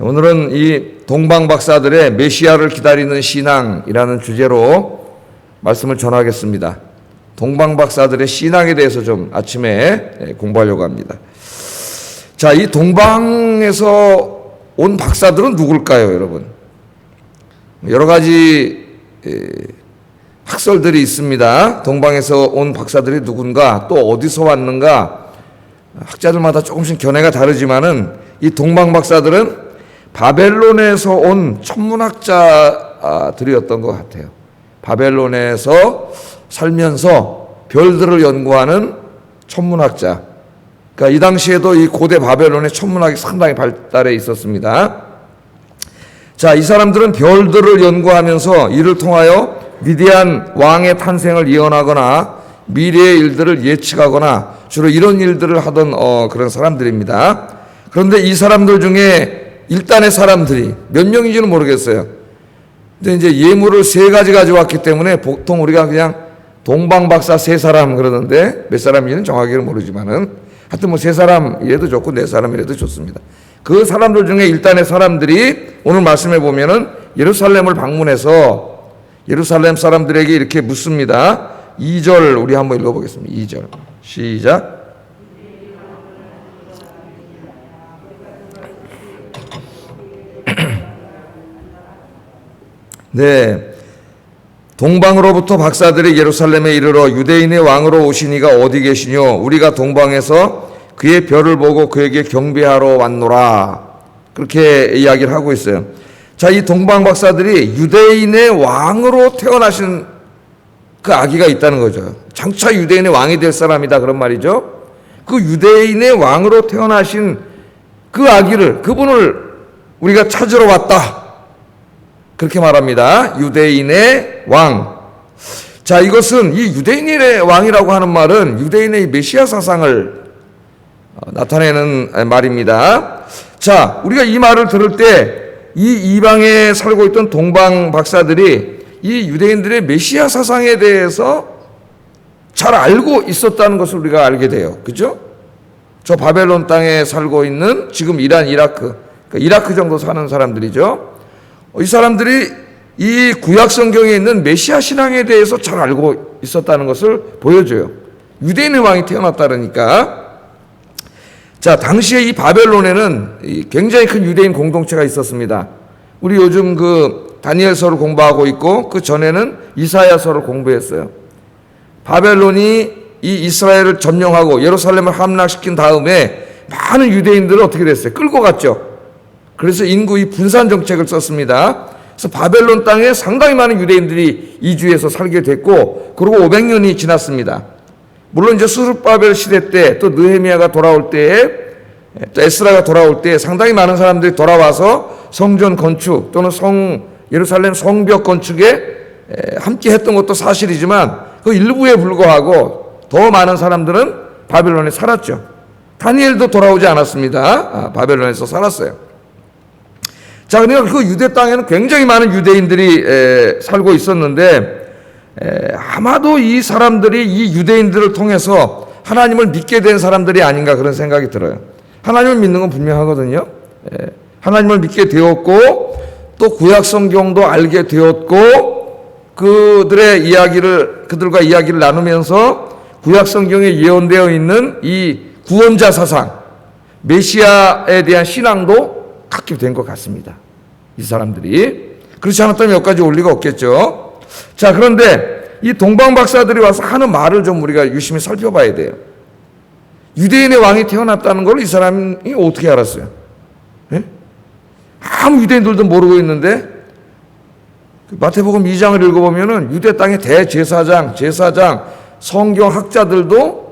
오늘은 이 동방 박사들의 메시아를 기다리는 신앙이라는 주제로 말씀을 전하겠습니다. 동방 박사들의 신앙에 대해서 좀 아침에 공부하려고 합니다. 자, 이 동방에서 온 박사들은 누굴까요, 여러분? 여러 가지 학설들이 있습니다. 동방에서 온 박사들이 누군가, 또 어디서 왔는가, 학자들마다 조금씩 견해가 다르지만은 이 동방 박사들은 바벨론에서 온 천문학자들이었던 것 같아요. 바벨론에서 살면서 별들을 연구하는 천문학자. 그러니까 이 당시에도 이 고대 바벨론의 천문학이 상당히 발달해 있었습니다. 자, 이 사람들은 별들을 연구하면서 이를 통하여 위대한 왕의 탄생을 예언하거나 미래의 일들을 예측하거나 주로 이런 일들을 하던 그런 사람들입니다. 그런데 이 사람들 중에 일단의 사람들이 몇 명인지는 모르겠어요. 근데 이제 예물을 3가지 가져왔기 때문에 보통 우리가 그냥 동방박사 3사람 그러는데 몇 사람인지는 정확히는 모르지만은 하여튼 뭐 3사람 이래도 좋고 4사람 이래도 좋습니다. 그 사람들 중에 일단의 사람들이 오늘 말씀해 보면은 예루살렘을 방문해서 예루살렘 사람들에게 이렇게 묻습니다. 2절 우리 한번 읽어보겠습니다. 2절 시작. 네, 동방으로부터 박사들이 예루살렘에 이르러 유대인의 왕으로 오시니가 어디 계시뇨? 우리가 동방에서 그의 별을 보고 그에게 경배하러 왔노라. 그렇게 이야기를 하고 있어요. 자, 이 동방 박사들이 유대인의 왕으로 태어나신 그 아기가 있다는 거죠. 장차 유대인의 왕이 될 사람이다 그런 말이죠. 그 유대인의 왕으로 태어나신 그 아기를, 그분을 우리가 찾으러 왔다. 그렇게 말합니다. 유대인의 왕. 자, 이것은 이 유대인의 왕이라고 하는 말은 유대인의 메시아 사상을 나타내는 말입니다. 자, 우리가 이 말을 들을 때 이 이방에 살고 있던 동방 박사들이 이 유대인들의 메시아 사상에 대해서 잘 알고 있었다는 것을 우리가 알게 돼요. 그죠? 저 바벨론 땅에 살고 있는 지금 이란, 이라크, 그러니까 이라크 정도 사는 사람들이죠. 이 사람들이 이 구약 성경에 있는 메시아 신앙에 대해서 잘 알고 있었다는 것을 보여줘요. 유대인의 왕이 태어났다니까. 자, 당시에 이 바벨론에는 굉장히 큰 유대인 공동체가 있었습니다. 우리 요즘 그 다니엘서를 공부하고 있고 그 전에는 이사야서를 공부했어요. 바벨론이 이 이스라엘을 점령하고 예루살렘을 함락시킨 다음에 많은 유대인들을 어떻게 됐어요? 끌고 갔죠. 그래서 인구 이 분산 정책을 썼습니다. 그래서 바벨론 땅에 상당히 많은 유대인들이 이주해서 살게 됐고, 그리고 500년이 지났습니다. 물론 이제 스룹바벨 시대 때, 또 느헤미야가 돌아올 때에, 또 에스라가 돌아올 때 상당히 많은 사람들이 돌아와서 성전 건축 또는 예루살렘 성벽 건축에 함께 했던 것도 사실이지만 그 일부에 불과하고 더 많은 사람들은 바벨론에 살았죠. 다니엘도 돌아오지 않았습니다. 바벨론에서 살았어요. 자, 그러니까 그 유대 땅에는 굉장히 많은 유대인들이 살고 있었는데 아마도 이 사람들이 이 유대인들을 통해서 하나님을 믿게 된 사람들이 아닌가 그런 생각이 들어요. 하나님을 믿는 건 분명하거든요. 하나님을 믿게 되었고 또 구약 성경도 알게 되었고 그들과 이야기를 나누면서 구약 성경에 예언되어 있는 이 구원자 사상, 메시아에 대한 신앙도 갖게 된 것 같습니다. 이 사람들이. 그렇지 않았다면 여기까지 올 리가 없겠죠. 자, 그런데 이 동방 박사들이 와서 하는 말을 좀 우리가 유심히 살펴봐야 돼요. 유대인의 왕이 태어났다는 걸 이 사람이 어떻게 알았어요? 예? 아무 유대인들도 모르고 있는데 마태복음 2장을 읽어보면은 유대 땅의 대제사장, 성경학자들도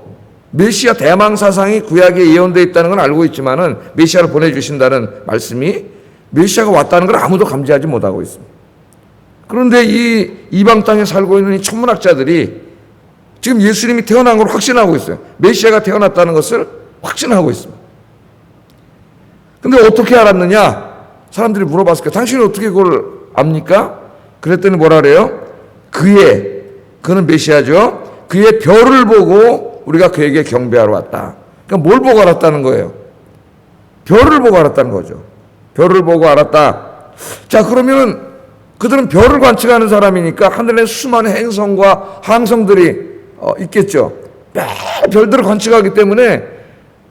메시아 대망 사상이 구약에 예언되어 있다는 건 알고 있지만은 메시아를 보내주신다는 말씀이 메시아가 왔다는 걸 아무도 감지하지 못하고 있습니다. 그런데 이 이방 땅에 살고 있는 이 천문학자들이 지금 예수님이 태어난 걸 확신하고 있어요. 메시아가 태어났다는 것을 확신하고 있습니다. 근데 어떻게 알았느냐? 사람들이 물어봤을 거예요. 당신이 어떻게 그걸 압니까? 그랬더니 뭐라 그래요? 그는 메시아죠. 그의 별을 보고 우리가 그에게 경배하러 왔다. 그러니까 뭘 보고 알았다는 거예요? 별을 보고 알았다는 거죠. 별을 보고 알았다. 자, 그러면 그들은 별을 관측하는 사람이니까 하늘에 수많은 행성과 항성들이 있겠죠. 매일 별들을 관측하기 때문에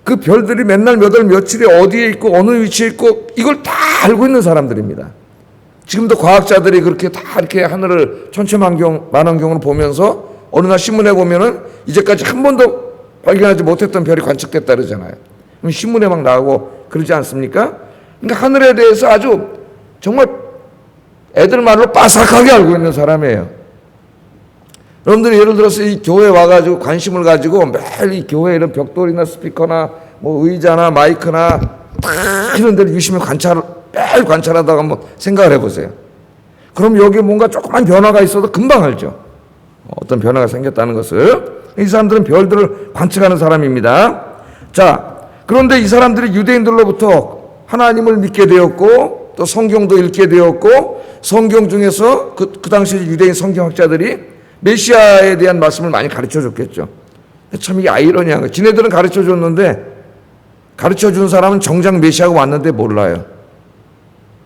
그 별들이 맨날 몇 월 며칠에 어디에 있고 어느 위치에 있고 이걸 다 알고 있는 사람들입니다. 지금도 과학자들이 그렇게 다 이렇게 하늘을 천체만원경으로 보면서 어느 날 신문에 보면은 이제까지 한 번도 발견하지 못했던 별이 관측됐다 그러잖아요. 그럼 신문에 막 나오고 그러지 않습니까? 그러니까 하늘에 대해서 아주 정말 애들 말로 빠삭하게 알고 있는 사람이에요. 여러분들이 예를 들어서 이 교회 와가지고 관심을 가지고 매일 이 교회 이런 벽돌이나 스피커나 뭐 의자나 마이크나 이런 데를 유심히 매일 관찰하다가 한번 생각을 해보세요. 그럼 여기에 뭔가 조그만 변화가 있어도 금방 알죠. 어떤 변화가 생겼다는 것을. 이 사람들은 별들을 관측하는 사람입니다. 자, 그런데 이 사람들이 유대인들로부터 하나님을 믿게 되었고 또 성경도 읽게 되었고 성경 중에서 그 당시 유대인 성경학자들이 메시아에 대한 말씀을 많이 가르쳐줬겠죠. 참 이게 아이러니한 거예요. 지네들은 가르쳐줬는데 가르쳐준 사람은 정작 메시아가 왔는데 몰라요.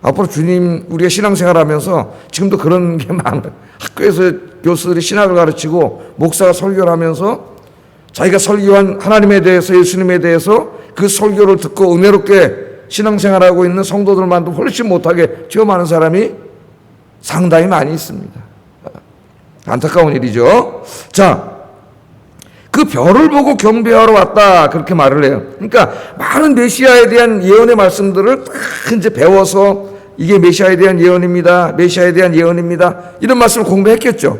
앞으로 주님 우리가 신앙생활하면서 지금도 그런 게 많아요. 학교에서 교수들이 신학을 가르치고 목사가 설교를 하면서 자기가 설교한 하나님에 대해서 예수님에 대해서 그 설교를 듣고 은혜롭게 신앙생활하고 있는 성도들만도 훨씬 못하게 체험하는 사람이 상당히 많이 있습니다. 안타까운 일이죠. 자, 그 별을 보고 경배하러 왔다 그렇게 말을 해요. 그러니까 많은 메시아에 대한 예언의 말씀들을 딱 이제 배워서 이게 메시아에 대한 예언입니다. 메시아에 대한 예언입니다. 이런 말씀을 공부했겠죠.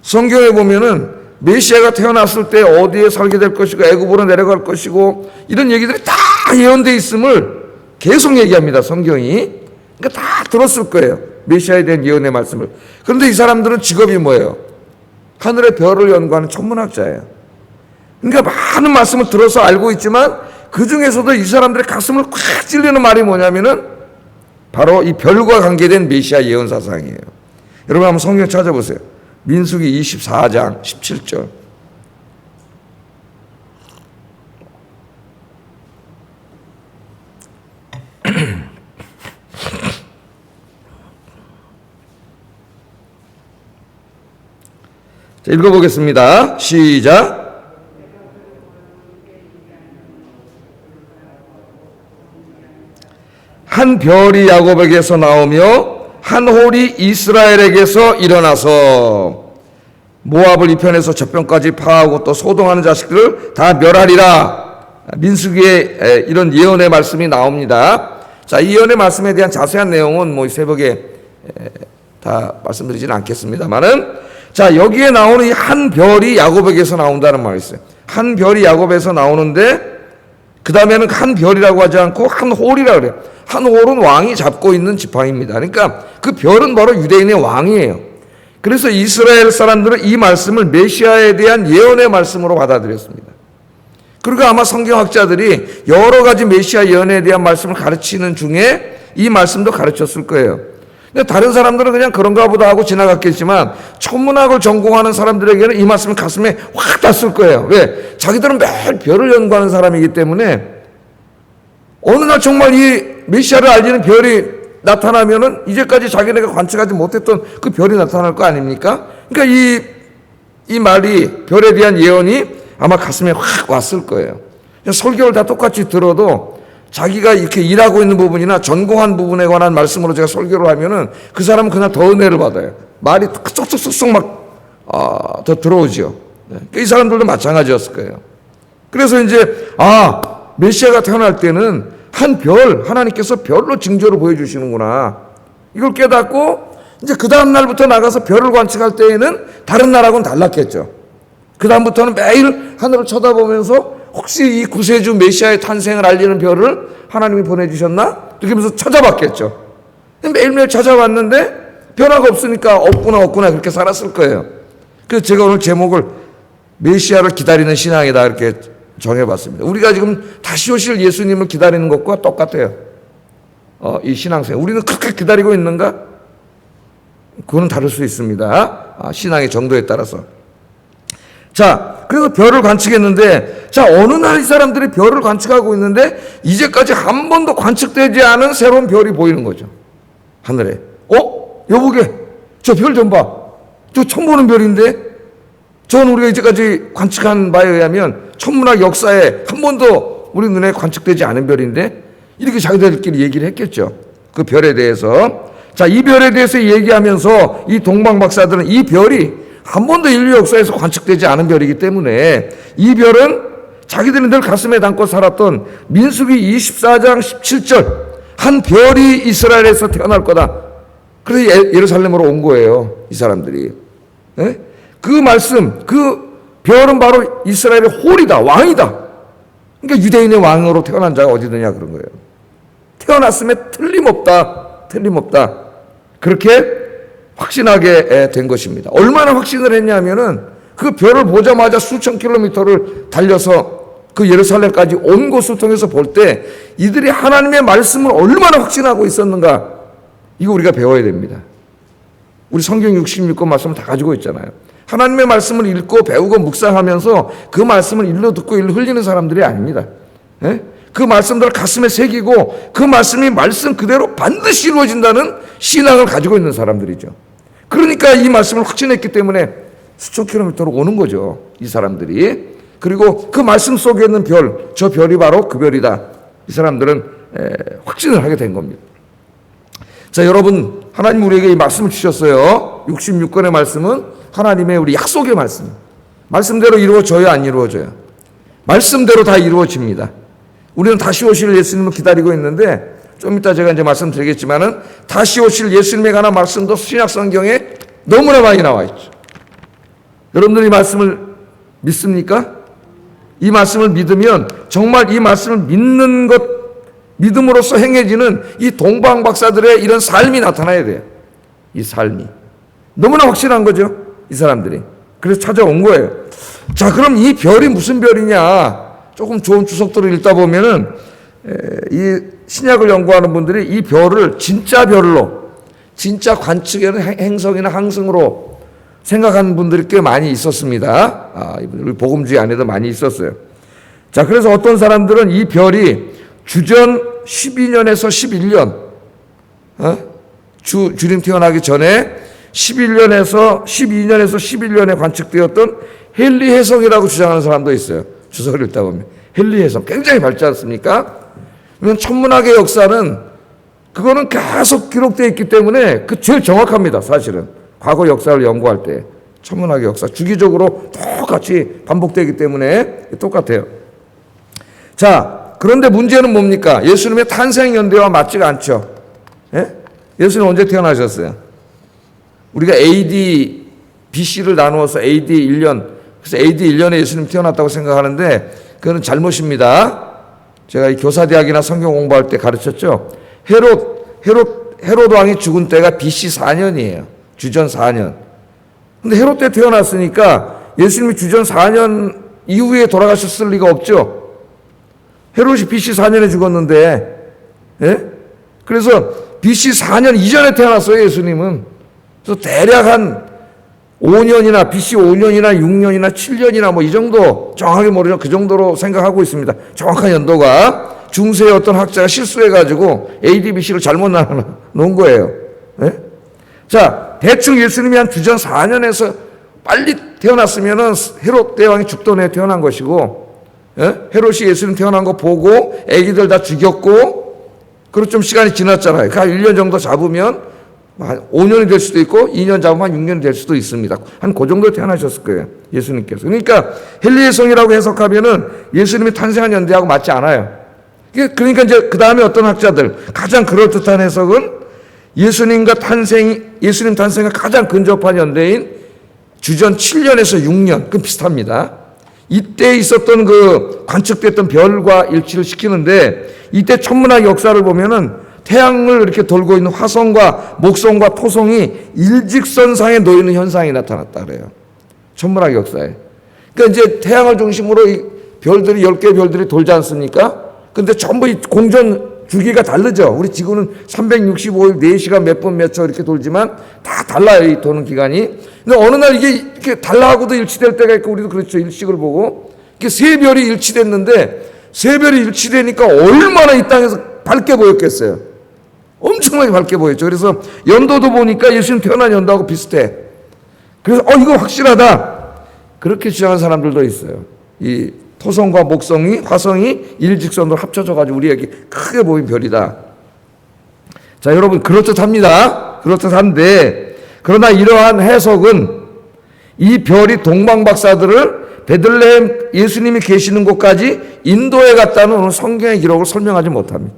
성경에 보면은 메시아가 태어났을 때 어디에 살게 될 것이고 애굽으로 내려갈 것이고 이런 얘기들이 다 예언되어 있음을 계속 얘기합니다. 성경이. 그러니까 다 들었을 거예요. 메시아에 대한 예언의 말씀을. 그런데 이 사람들은 직업이 뭐예요? 하늘의 별을 연구하는 천문학자예요. 그러니까 많은 말씀을 들어서 알고 있지만 그 중에서도 이 사람들의 가슴을 꽉 찔리는 말이 뭐냐면은 바로 이 별과 관계된 메시아 예언 사상이에요. 여러분 한번 성경 찾아보세요. 민수기 24장 17절. 자, 읽어보겠습니다. 시작. 한 별이 야곱에게서 나오며 한 홀이 이스라엘에게서 일어나서 모압을 이편에서 저편까지 파하고 또 소동하는 자식들을 다 멸하리라. 민수기에 이런 예언의 말씀이 나옵니다. 자, 이 예언의 말씀에 대한 자세한 내용은 뭐 새벽에 다 말씀드리지는 않겠습니다만은, 자, 여기에 나오는 이 한 별이 야곱에게서 나온다는 말이 있어요. 한 별이 야곱에서 나오는데 그 다음에는 한 별이라고 하지 않고 한 홀이라고 그래요. 한 홀은 왕이 잡고 있는 지팡이입니다. 그러니까 그 별은 바로 유대인의 왕이에요. 그래서 이스라엘 사람들은 이 말씀을 메시아에 대한 예언의 말씀으로 받아들였습니다. 그리고 아마 성경학자들이 여러 가지 메시아 예언에 대한 말씀을 가르치는 중에 이 말씀도 가르쳤을 거예요. 근데 다른 사람들은 그냥 그런가 보다 하고 지나갔겠지만 천문학을 전공하는 사람들에게는 이 말씀이 가슴에 확 닿았을 거예요. 왜? 자기들은 매일 별을 연구하는 사람이기 때문에 어느 날 정말 이 메시아를 알리는 별이 나타나면은 이제까지 자기네가 관측하지 못했던 그 별이 나타날 거 아닙니까? 그러니까 이 말이 별에 대한 예언이 아마 가슴에 확 왔을 거예요. 설교를 다 똑같이 들어도 자기가 이렇게 일하고 있는 부분이나 전공한 부분에 관한 말씀으로 제가 설교를 하면은 그 사람은 그날 더 은혜를 받아요. 말이 쏙쏙쏙쏙 막 더 들어오죠. 이 사람들도 마찬가지였을 거예요. 그래서 이제 메시아가 태어날 때는 한 별, 하나님께서 별로 징조를 보여주시는구나. 이걸 깨닫고 이제 그 다음 날부터 나가서 별을 관측할 때에는 다른 날하고는 달랐겠죠. 그 다음부터는 매일 하늘을 쳐다보면서 혹시 이 구세주 메시아의 탄생을 알리는 별을 하나님이 보내주셨나? 이렇게 하면서 찾아봤겠죠. 매일매일 찾아봤는데 변화가 없으니까 없구나 그렇게 살았을 거예요. 그래서 제가 오늘 제목을 메시아를 기다리는 신앙이다 이렇게 정해봤습니다. 우리가 지금 다시 오실 예수님을 기다리는 것과 똑같아요. 이 신앙생활. 우리는 그렇게 기다리고 있는가? 그거는 다를 수 있습니다. 신앙의 정도에 따라서. 자, 그래서 별을 관측했는데, 자, 어느 날 이 사람들이 별을 관측하고 있는데 이제까지 한 번도 관측되지 않은 새로운 별이 보이는 거죠. 하늘에. 여보게, 저 별 좀 봐. 저 처음 보는 별인데, 저는 우리가 이제까지 관측한 바에 의하면 천문학 역사에 한 번도 우리 눈에 관측되지 않은 별인데, 이렇게 자기들끼리 얘기를 했겠죠. 그 별에 대해서. 자, 이 별에 대해서 얘기하면서 이 동방 박사들은 이 별이 한 번도 인류 역사에서 관측되지 않은 별이기 때문에 이 별은 자기들은 늘 가슴에 담고 살았던 민수기 24장 17절 한 별이 이스라엘에서 태어날 거다. 그래서 예루살렘으로 온 거예요. 이 사람들이. 네? 그 말씀, 그 별은 바로 이스라엘의 홀이다. 왕이다. 그러니까 유대인의 왕으로 태어난 자가 어디 있느냐 그런 거예요. 태어났음에 틀림없다. 틀림없다. 그렇게 확신하게 된 것입니다. 얼마나 확신을 했냐면은 그 별을 보자마자 수천 킬로미터를 달려서 그 예루살렘까지 온 곳을 통해서 볼 때 이들이 하나님의 말씀을 얼마나 확신하고 있었는가, 이거 우리가 배워야 됩니다. 우리 성경 66권 말씀을 다 가지고 있잖아요. 하나님의 말씀을 읽고 배우고 묵상하면서 그 말씀을 일로 듣고 일로 흘리는 사람들이 아닙니다. 예? 그 말씀들을 가슴에 새기고 그 말씀이 말씀 그대로 반드시 이루어진다는 신앙을 가지고 있는 사람들이죠. 그러니까 이 말씀을 확신했기 때문에 수천 킬로미터로 오는 거죠. 이 사람들이. 그리고 그 말씀 속에 있는 별, 저 별이 바로 그 별이다. 이 사람들은 확신을 하게 된 겁니다. 자, 여러분, 하나님 우리에게 이 말씀을 주셨어요. 66권의 말씀은 하나님의 우리 약속의 말씀. 말씀대로 이루어져요, 안 이루어져요? 말씀대로 다 이루어집니다. 우리는 다시 오실 예수님을 기다리고 있는데 좀 이따 제가 이제 말씀드리겠지만은 다시 오실 예수님에 관한 말씀도 신약 성경에 너무나 많이 나와 있죠. 여러분들이 이 말씀을 믿습니까? 이 말씀을 믿으면 정말 이 말씀을 믿는 것, 믿음으로써 행해지는 이 동방 박사들의 이런 삶이 나타나야 돼요. 이 삶이. 너무나 확실한 거죠. 이 사람들이. 그래서 찾아온 거예요. 자, 그럼 이 별이 무슨 별이냐? 조금 좋은 주석들을 읽다 보면은 이 신약을 연구하는 분들이 이 별을 진짜 별로, 진짜 관측에는 행성이나 항성으로 생각하는 분들이 꽤 많이 있었습니다. 우리 복음주의 안에도 많이 있었어요. 자, 그래서 어떤 사람들은 이 별이 주전 12년에서 11년, 주님 태어나기 전에 12년에서 11년에 관측되었던 헨리 해성이라고 주장하는 사람도 있어요. 주석을 읽다 보면. 헨리 해성. 굉장히 밝지 않습니까? 그러면 천문학의 역사는 그거는 계속 기록되어 있기 때문에 그 제일 정확합니다. 사실은. 과거 역사를 연구할 때 천문학의 역사 주기적으로 똑같이 반복되기 때문에 똑같아요. 자, 그런데 문제는 뭡니까? 예수님의 탄생 연대와 맞지가 않죠. 예? 예수님 언제 태어나셨어요? 우리가 AD, BC를 나누어서 AD 1년, 그래서 AD 1년에 예수님 태어났다고 생각하는데 그거는 잘못입니다. 제가 이 교사대학이나 성경 공부할 때 가르쳤죠. 헤롯 왕이 죽은 때가 BC 4년이에요. 주전 4년. 근데 헤롯 때 태어났으니까 예수님이 주전 4년 이후에 돌아가셨을 리가 없죠. 헤롯이 BC 4년에 죽었는데, 예? 그래서 BC 4년 이전에 태어났어요, 예수님은. 그래서 대략 한 5년이나, BC 5년이나 6년이나 7년이나 뭐 이 정도, 정확하게 모르죠. 그 정도로 생각하고 있습니다. 정확한 연도가. 중세의 어떤 학자가 실수해가지고 AD, BC를 잘못 나눠놓은 거예요. 예? 자, 대충 예수님이 한 주전 4년에서 빨리 태어났으면은 헤롯 대왕이 죽던 해에 태어난 것이고, 예? 헤롯이 예수님 태어난 거 보고 애기들 다 죽였고, 그리고 좀 시간이 지났잖아요. 그 한 1년 정도 잡으면 한 5년이 될 수도 있고 2년 잡으면 한 6년이 될 수도 있습니다. 한 그 정도에 태어나셨을 거예요. 예수님께서. 그러니까 헨리해성이라고 해석하면은 예수님이 탄생한 연대하고 맞지 않아요. 그러니까 이제 그 다음에 어떤 학자들 가장 그럴듯한 해석은 예수님 탄생에 가장 근접한 연대인 주전 7년에서 6년, 그 비슷합니다. 이때 있었던 그 관측됐던 별과 일치를 시키는데 이때 천문학 역사를 보면은 태양을 이렇게 돌고 있는 화성과 목성과 토성이 일직선상에 놓이는 현상이 나타났다 그래요. 천문학 역사에. 그러니까 이제 태양을 중심으로 이 별들이 10개 별들이 돌지 않습니까? 근데 전부 이 공전 주기가 다르죠. 우리 지구는 365일 4시간 몇 분 몇 초 이렇게 돌지만 다 달라요, 이 도는 기간이. 근데 어느 날 이게 이렇게 달라하고도 일치될 때가 있고, 우리도 그렇죠. 일식을 보고. 이렇게 세 별이 일치됐는데, 세 별이 일치되니까 얼마나 이 땅에서 밝게 보였겠어요. 엄청나게 밝게 보였죠. 그래서 연도도 보니까 예수님 태어난 연도하고 비슷해. 그래서 이거 확실하다. 그렇게 주장하는 사람들도 있어요. 이 토성과 목성이, 화성이 일직선으로 합쳐져가지고 우리에게 크게 보인 별이다. 자, 여러분, 그렇듯합니다. 그렇듯한데, 그러나 이러한 해석은 이 별이 동방박사들을 베들레헴 예수님이 계시는 곳까지 인도에 갔다는 오늘 성경의 기록을 설명하지 못합니다.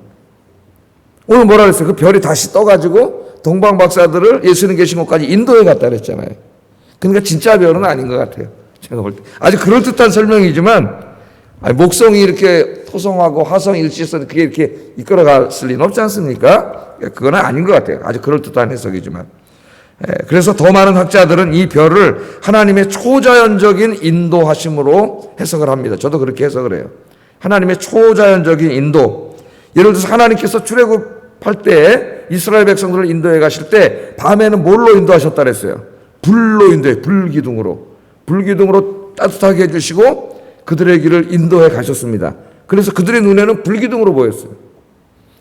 오늘 뭐라 그랬어요? 그 별이 다시 떠가지고 동방박사들을 예수님 계신 곳까지 인도에 갔다 그랬잖아요. 그러니까 진짜 별은 아닌 것 같아요. 제가 볼 때. 아주 그럴듯한 설명이지만, 목성이 이렇게 토성하고 화성 일치해서 그게 이렇게 이끌어갔을 리는 없지 않습니까? 그건 아닌 것 같아요. 아주 그럴듯한 해석이지만. 그래서 더 많은 학자들은 이 별을 하나님의 초자연적인 인도하심으로 해석을 합니다. 저도 그렇게 해석을 해요. 하나님의 초자연적인 인도. 예를 들어서 하나님께서 출애굽할 때 이스라엘 백성들을 인도해 가실 때 밤에는 뭘로 인도하셨다 그랬어요? 불로 인도해, 불기둥으로. 불기둥으로 따뜻하게 해주시고 그들의 길을 인도해 가셨습니다. 그래서 그들의 눈에는 불기둥으로 보였어요.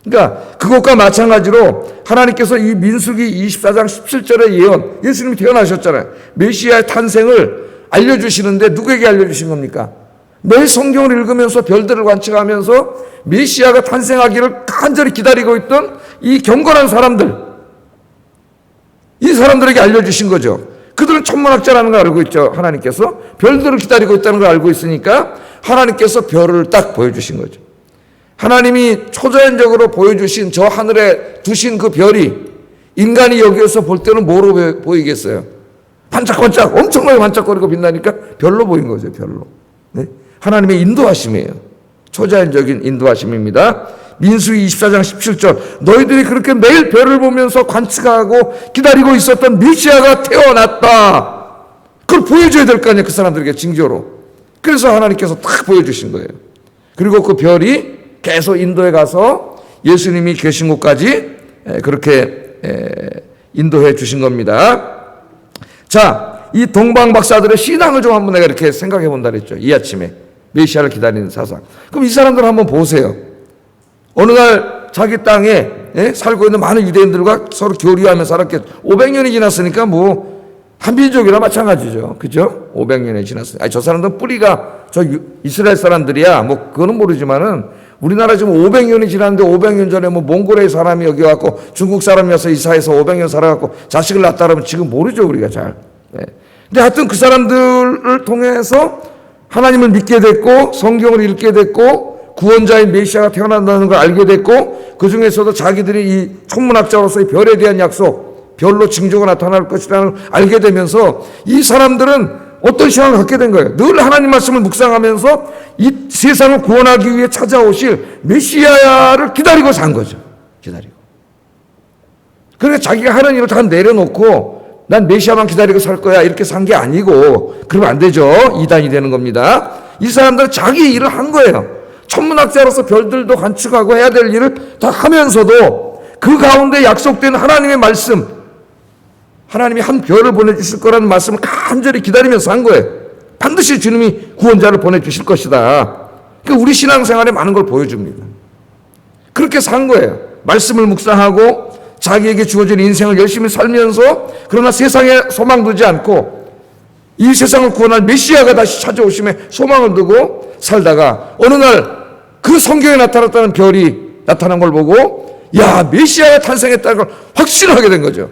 그러니까 그것과 마찬가지로 하나님께서 이 민수기 24장 17절의 예언, 예수님이 태어나셨잖아요. 메시아의 탄생을 알려주시는데 누구에게 알려주신 겁니까? 매일 성경을 읽으면서 별들을 관측하면서 메시아가 탄생하기를 간절히 기다리고 있던 이 경건한 사람들, 이 사람들에게 알려주신 거죠. 그들은 천문학자라는 걸 알고 있죠. 하나님께서 별들을 기다리고 있다는 걸 알고 있으니까 하나님께서 별을 딱 보여주신 거죠. 하나님이 초자연적으로 보여주신 저 하늘에 두신 그 별이 인간이 여기에서 볼 때는 뭐로 보이겠어요? 반짝반짝 엄청나게 반짝거리고 빛나니까 별로 보인 거죠. 별로. 네? 하나님의 인도하심이에요. 초자연적인 인도하심입니다. 민수기 24장 17절, 너희들이 그렇게 매일 별을 보면서 관측하고 기다리고 있었던 메시아가 태어났다. 그걸 보여줘야 될 거 아니에요. 그 사람들에게 징조로. 그래서 하나님께서 딱 보여주신 거예요. 그리고 그 별이 계속 인도에 가서 예수님이 계신 곳까지 그렇게 인도해 주신 겁니다. 자, 이 동방 박사들의 신앙을 좀 한번 내가 이렇게 생각해 본다 그랬죠. 이 아침에 메시아를 기다리는 사상. 그럼 이 사람들 한번 보세요. 어느 날 자기 땅에 살고 있는 많은 유대인들과 서로 교류하며 살았겠죠. 500년이 지났으니까 뭐 한민족이나 마찬가지죠. 그죠? 500년이 지났어요. 저 사람들은 뿌리가 저 이스라엘 사람들이야. 뭐 그거는 모르지만은 우리나라 지금 500년이 지났는데 500년 전에 뭐 몽골의 사람이 여기 왔고 중국 사람이어서 이사해서 500년 살아갖고 자식을 낳았다 그러면 지금 모르죠. 우리가 잘. 근데 하여튼 그 사람들을 통해서 하나님을 믿게 됐고 성경을 읽게 됐고 구원자인 메시아가 태어난다는 걸 알게 됐고 그 중에서도 자기들이 이 천문학자로서의 별에 대한 약속, 별로 징조가 나타날 것이라는 걸 알게 되면서 이 사람들은 어떤 신앙을 갖게 된 거예요. 늘 하나님 말씀을 묵상하면서 이 세상을 구원하기 위해 찾아오실 메시아를 기다리고 산 거죠. 기다리고. 그러니까 자기가 하는 일을 다 내려놓고 난 메시아만 기다리고 살 거야 이렇게 산 게 아니고 그러면 안 되죠. 이단이 되는 겁니다. 이 사람들은 자기 일을 한 거예요. 천문학자로서 별들도 관측하고 해야 될 일을 다 하면서도 그 가운데 약속된 하나님의 말씀, 하나님이 한 별을 보내주실 거라는 말씀을 간절히 기다리면서 한 거예요. 반드시 주님이 구원자를 보내주실 것이다. 그러니까 우리 신앙생활에 많은 걸 보여줍니다. 그렇게 산 거예요. 말씀을 묵상하고 자기에게 주어진 인생을 열심히 살면서 그러나 세상에 소망 두지 않고 이 세상을 구원할 메시아가 다시 찾아오심에 소망을 두고 살다가 어느 날 그 성경에 나타났다는 별이 나타난 걸 보고 야, 메시아가 탄생했다는 걸 확신하게 된 거죠.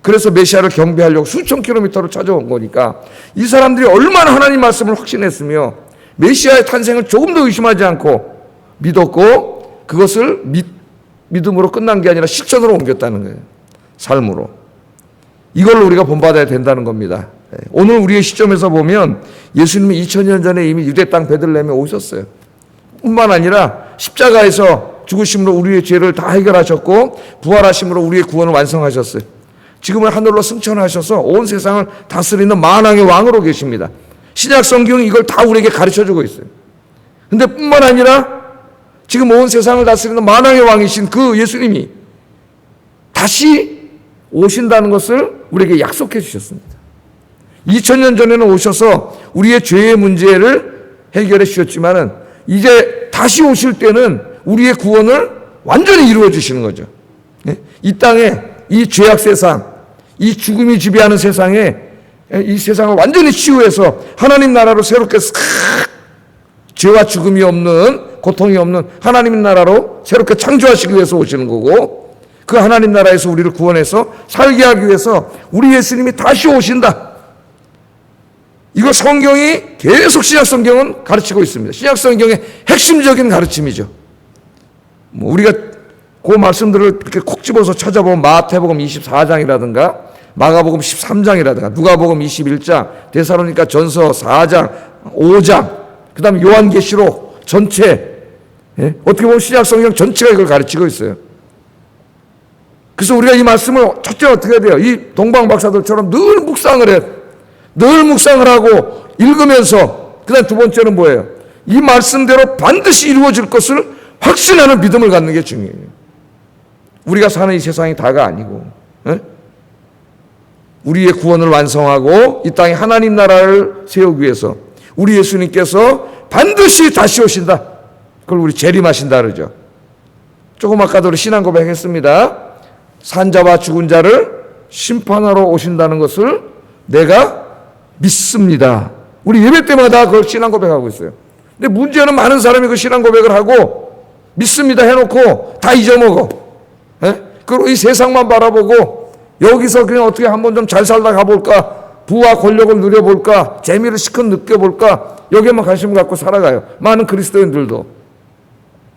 그래서 메시아를 경배하려고 수천 킬로미터를 찾아온 거니까 이 사람들이 얼마나 하나님 말씀을 확신했으며 메시아의 탄생을 조금 더 의심하지 않고 믿었고 그것을 믿음으로 끝난 게 아니라 실천으로 옮겼다는 거예요. 삶으로. 이걸로 우리가 본받아야 된다는 겁니다. 오늘 우리의 시점에서 보면 예수님이 2000년 전에 이미 유대 땅 베들레헴에 오셨어요. 뿐만 아니라 십자가에서 죽으심으로 우리의 죄를 다 해결하셨고 부활하심으로 우리의 구원을 완성하셨어요. 지금은 하늘로 승천하셔서 온 세상을 다스리는 만왕의 왕으로 계십니다. 신약 성경이 이걸 다 우리에게 가르쳐주고 있어요. 근데 뿐만 아니라 지금 온 세상을 다스리는 만왕의 왕이신 그 예수님이 다시 오신다는 것을 우리에게 약속해 주셨습니다. 2000년 전에는 오셔서 우리의 죄의 문제를 해결해 주셨지만은 이제 다시 오실 때는 우리의 구원을 완전히 이루어 주시는 거죠. 이 땅에 이 죄악 세상, 이 죽음이 지배하는 세상에 이 세상을 완전히 치유해서 하나님 나라로 새롭게 죄와 죽음이 없는, 고통이 없는 하나님 나라로 새롭게 창조하시기 위해서 오시는 거고, 그 하나님 나라에서 우리를 구원해서 살게 하기 위해서 우리 예수님이 다시 오신다. 이거 성경이 계속 신약 성경은 가르치고 있습니다. 신약 성경의 핵심적인 가르침이죠. 우리가 그 말씀들을 이렇게 콕 집어서 찾아보면 마태복음 24장이라든가 마가복음 13장이라든가 누가복음 21장, 데살로니가 전서 4장, 5장, 그 다음에 요한계시록 전체, 어떻게 보면 신약 성경 전체가 이걸 가르치고 있어요. 그래서 우리가 이 말씀을 첫째 어떻게 해야 돼요? 이 동방 박사들처럼 늘 묵상을 해요. 늘 묵상을 하고 읽으면서, 그 다음 두 번째는 뭐예요? 이 말씀대로 반드시 이루어질 것을 확신하는 믿음을 갖는 게 중요해요. 우리가 사는 이 세상이 다가 아니고, 우리의 구원을 완성하고 이 땅에 하나님 나라를 세우기 위해서 우리 예수님께서 반드시 다시 오신다. 그걸 우리 재림하신다 그러죠. 조금 아까도 우리 신앙 고백했습니다. 산자와 죽은 자를 심판하러 오신다는 것을 내가 믿습니다. 우리 예배 때마다 그걸 신앙 고백하고 있어요. 근데 문제는 많은 사람이 그 신앙 고백을 하고 믿습니다 해놓고 다 잊어먹어. 그리고 이 세상만 바라보고 여기서 그냥 어떻게 한번 좀 잘 살다 가볼까, 부와 권력을 누려볼까, 재미를 시컷 느껴볼까, 여기에만 관심을 갖고 살아가요. 많은 그리스도인들도.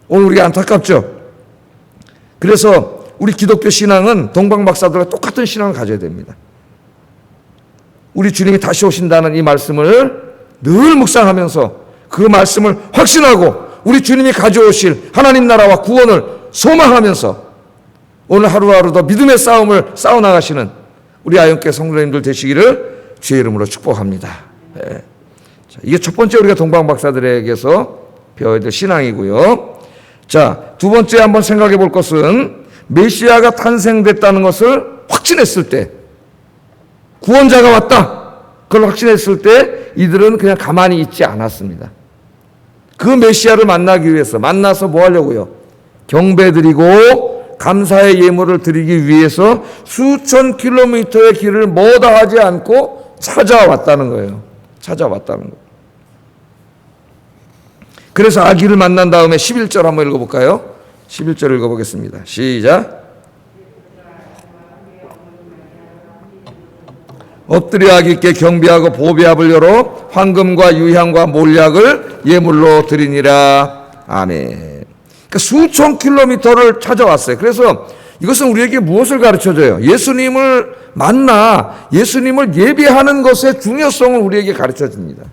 오늘 우리가 안타깝죠. 그래서 우리 기독교 신앙은 동방 박사들과 똑같은 신앙을 가져야 됩니다. 우리 주님이 다시 오신다는 이 말씀을 늘 묵상하면서 그 말씀을 확신하고 우리 주님이 가져오실 하나님 나라와 구원을 소망하면서 오늘 하루하루 더 믿음의 싸움을 싸워나가시는 우리 아영교회 성도님들 되시기를 주의 이름으로 축복합니다. 자, 이게 첫 번째 우리가 동방 박사들에게서 배워야 될 신앙이고요. 자, 두 번째 한번 생각해 볼 것은 메시아가 탄생됐다는 것을 확신했을 때, 구원자가 왔다, 그걸 확신했을 때 이들은 그냥 가만히 있지 않았습니다. 그 메시아를 만나기 위해서, 만나서 뭐 하려고요? 경배드리고 감사의 예물을 드리기 위해서 수천 킬로미터의 길을 뭐다 하지 않고 찾아왔다는 거예요. 찾아왔다는 거예요. 그래서 아기를 만난 다음에 11절 한번 읽어볼까요? 11절 읽어보겠습니다. 시작. 엎드려 아기께 경배하고 보배합을 열어 황금과 유향과 몰약을 예물로 드리니라. 아멘. 그러니까 수천 킬로미터를 찾아왔어요. 그래서 이것은 우리에게 무엇을 가르쳐줘요? 예수님을 만나 예수님을 예배하는 것의 중요성을 우리에게 가르쳐줍니다.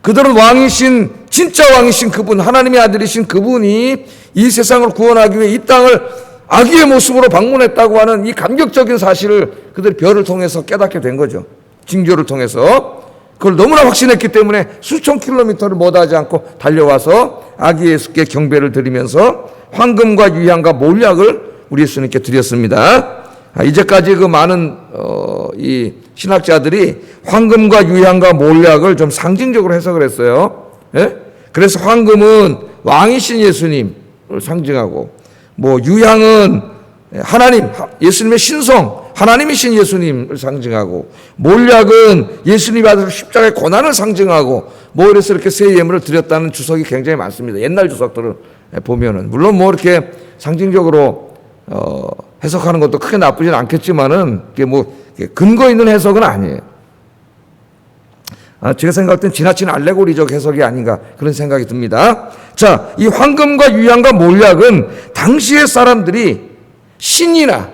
그들은 왕이신, 진짜 왕이신 그분, 하나님의 아들이신 그분이 이 세상을 구원하기 위해 이 땅을 아기의 모습으로 방문했다고 하는 이 감격적인 사실을 그들이 별을 통해서 깨닫게 된 거죠. 징조를 통해서. 그걸 너무나 확신했기 때문에 수천 킬로미터를 못하지 않고 달려와서 아기 예수께 경배를 드리면서 황금과 유향과 몰약을 우리 예수님께 드렸습니다. 이제까지 그 많은 이 신학자들이 황금과 유향과 몰약을 좀 상징적으로 해석을 했어요. 그래서 황금은 왕이신 예수님을 상징하고, 뭐 유향은 하나님, 예수님의 신성, 하나님이신 예수님을 상징하고, 몰약은 예수님이 받으신 십자가의 고난을 상징하고, 뭐 그래서 이렇게 새 예물을 드렸다는 주석이 굉장히 많습니다. 옛날 주석들을 보면은. 물론 뭐 이렇게 상징적으로 해석하는 것도 크게 나쁘진 않겠지만은, 그게 뭐 근거 있는 해석은 아니에요. 제가 생각할 땐 지나친 알레고리적 해석이 아닌가 그런 생각이 듭니다. 자, 이 황금과 유향과 몰약은 당시의 사람들이 신이나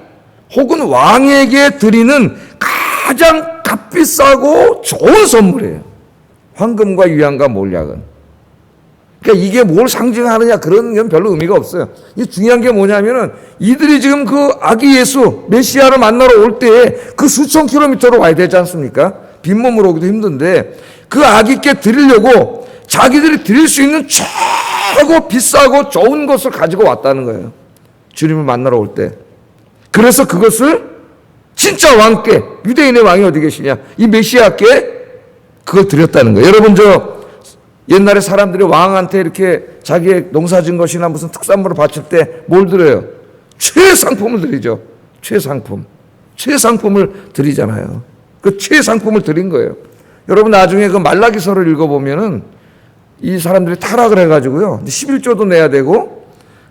혹은 왕에게 드리는 가장 값비싸고 좋은 선물이에요. 황금과 유향과 몰약은. 그러니까 이게 뭘 상징하느냐 그런 건 별로 의미가 없어요. 이 중요한 게 뭐냐면은 이들이 지금 그 아기 예수 메시아를 만나러 올 때에 그 수천 킬로미터로 와야 되지 않습니까? 빈몸으로 오기도 힘든데 그 아기께 드리려고 자기들이 드릴 수 있는 최고 비싸고 좋은 것을 가지고 왔다는 거예요. 주님을 만나러 올 때. 그래서 그것을 진짜 왕께, 유대인의 왕이 어디 계시냐, 이 메시아께 그걸 드렸다는 거예요. 여러분, 옛날에 사람들이 왕한테 이렇게 자기의 농사진 것이나 무슨 특산물을 바칠 때 뭘 드려요? 최상품을 드리죠. 최상품을 드리잖아요. 그 최상품을 드린 거예요. 여러분, 나중에 그 말라기서를 읽어보면은 이 사람들이 타락을 해가지고요, 11조도 내야 되고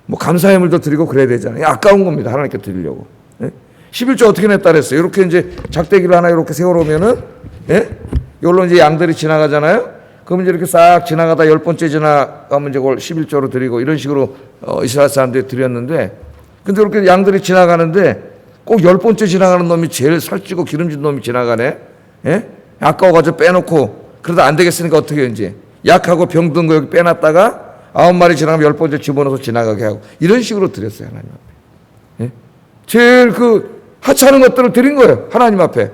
뭐 감사예물도 드리고 그래야 되잖아요. 아까운 겁니다. 하나님께 드리려고. 11조 어떻게 냈다 그랬어요? 이렇게 이제 작대기를 하나 이렇게 세워놓으면은, 이걸로 이제 양들이 지나가잖아요. 그러면 이제 이렇게 싹 지나가다 10번째 지나가면 이제 그걸 11조로 드리고 이런 식으로 이스라엘 사람들이 드렸는데, 근데 이렇게 양들이 지나가는데 꼭 10번째 지나가는 놈이 제일 살찌고 기름진 놈이 지나가네. 아까워가지고 빼놓고 그러다 안 되겠으니까 어떻게 이제 약하고 병든 거 여기 빼놨다가 9마리 지나가면 10번째 집어넣어서 지나가게 하고 이런 식으로 드렸어요. 하나님 앞에. 제일 그 하찮은 것들을 드린 거예요. 하나님 앞에.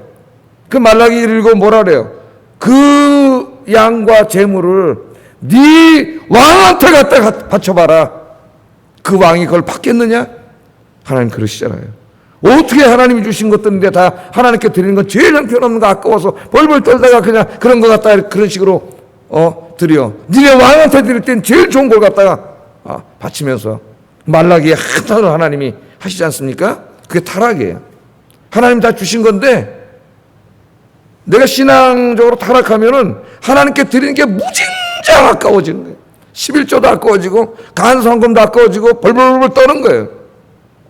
그 말라기를 읽고 뭐라 그래요? 그 양과 재물을 네 왕한테 갖다 바쳐봐라. 그 왕이 그걸 받겠느냐? 하나님 그러시잖아요. 어떻게 하나님이 주신 것들인데 다 하나님께 드리는 건 제일 형편없는 거 아까워서 벌벌 떨다가 그냥 그런 거 갖다가 그런 식으로 드려. 니네 왕한테 드릴 땐 제일 좋은 걸 갖다가 바치면서 말라기에 한탄을 하나님이 하시지 않습니까? 그게 타락이에요. 하나님 다 주신 건데 내가 신앙적으로 타락하면은 하나님께 드리는 게 무진장 아까워지는 거예요. 11조도 아까워지고 간성금도 아까워지고 벌벌벌 떠는 거예요.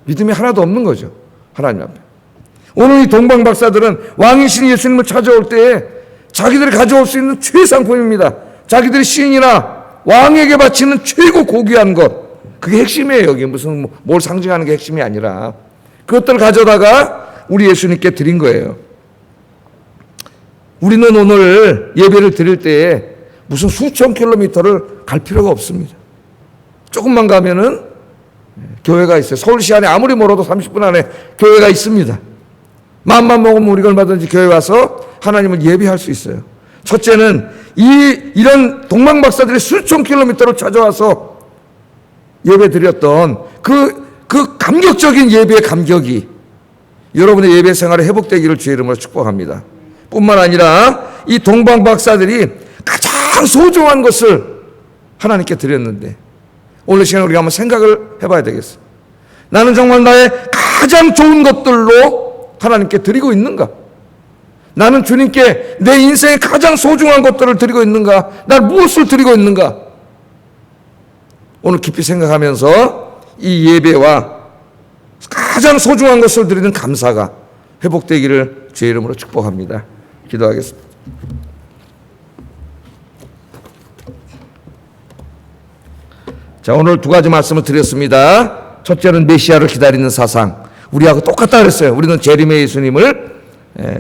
믿음이 하나도 없는 거죠. 하나님 앞에. 오늘 이 동방 박사들은 왕이신 예수님을 찾아올 때에 자기들이 가져올 수 있는 최상품입니다. 자기들이 신이나 왕에게 바치는 최고 고귀한 것. 그게 핵심이에요. 여기 무슨 뭘 상징하는 게 핵심이 아니라 그것들을 가져다가 우리 예수님께 드린 거예요. 우리는 오늘 예배를 드릴 때에 무슨 수천 킬로미터를 갈 필요가 없습니다. 조금만 가면은 교회가 있어요. 서울시 안에 아무리 멀어도 30분 안에 교회가 있습니다. 마음만 먹으면 우리가 얼마든지 교회 와서 하나님을 예배할 수 있어요. 첫째는 이런 동방박사들이 수천 킬로미터를 찾아와서 예배 드렸던 그 감격적인 예배의 감격이 여러분의 예배 생활에 회복되기를 주의 이름으로 축복합니다. 뿐만 아니라 이 동방박사들이 가장 소중한 것을 하나님께 드렸는데 오늘 시간에 우리가 한번 생각을 해봐야 되겠어요. 나는 정말 나의 가장 좋은 것들로 하나님께 드리고 있는가? 나는 주님께 내 인생의 가장 소중한 것들을 드리고 있는가? 난 무엇을 드리고 있는가? 오늘 깊이 생각하면서 이 예배와 가장 소중한 것을 드리는 감사가 회복되기를 주의 이름으로 축복합니다. 기도하겠습니다. 자, 오늘 두 가지 말씀을 드렸습니다. 첫째는 메시아를 기다리는 사상. 우리하고 똑같다 그랬어요. 우리는 재림의 예수님을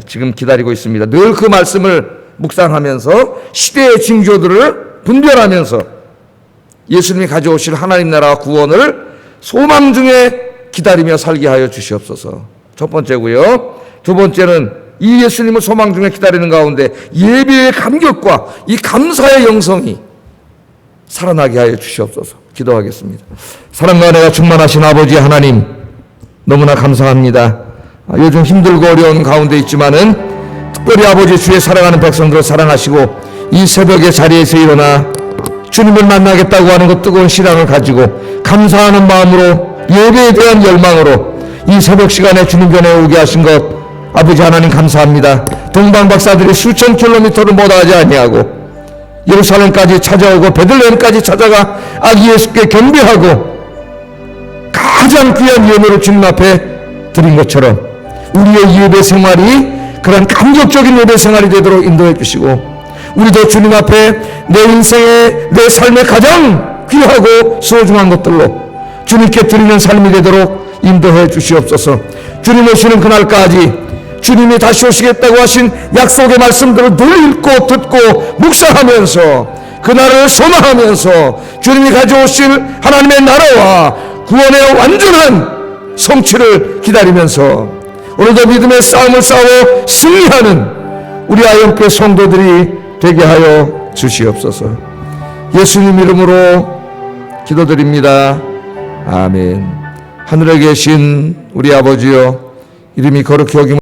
지금 기다리고 있습니다. 늘 그 말씀을 묵상하면서 시대의 징조들을 분별하면서 예수님이 가져오실 하나님 나라와 구원을 소망 중에 기다리며 살게 하여 주시옵소서. 첫 번째고요. 두 번째는 이 예수님을 소망 중에 기다리는 가운데 예배의 감격과 이 감사의 영성이 살아나게 하여 주시옵소서. 기도하겠습니다. 사랑과 은혜가 충만하신 아버지 하나님, 너무나 감사합니다. 요즘 힘들고 어려운 가운데 있지만은 특별히 아버지 주의 사랑하는 백성들을 사랑하시고 이 새벽에 자리에서 일어나 주님을 만나겠다고 하는 그 뜨거운 신앙을 가지고 감사하는 마음으로 예배에 대한 열망으로 이 새벽 시간에 주님 전에 오게 하신 것 아버지 하나님 감사합니다. 동방 박사들이 수천 킬로미터를 못 하지 아니하고 예루살렘까지 찾아오고 베들레헴까지 찾아가 아기 예수께 경배하고 가장 귀한 예물을 주님 앞에 드린 것처럼 우리의 예배 생활이 그런 감격적인 예배 생활이 되도록 인도해 주시고 우리도 주님 앞에 내 인생의 내 삶의 가장 귀하고 소중한 것들로 주님께 드리는 삶이 되도록 인도해 주시옵소서. 주님 오시는 그날까지 주님이 다시 오시겠다고 하신 약속의 말씀들을 늘 읽고 듣고 묵상하면서 그날을 소망하면서 주님이 가져오실 하나님의 나라와 구원의 완전한 성취를 기다리면서 오늘도 믿음의 싸움을 싸워 승리하는 우리 아영교회 성도들이 되게 하여 주시옵소서. 예수님 이름으로 기도드립니다. 아멘. 하늘에 계신 우리 아버지여, 이름이 거룩히 여김을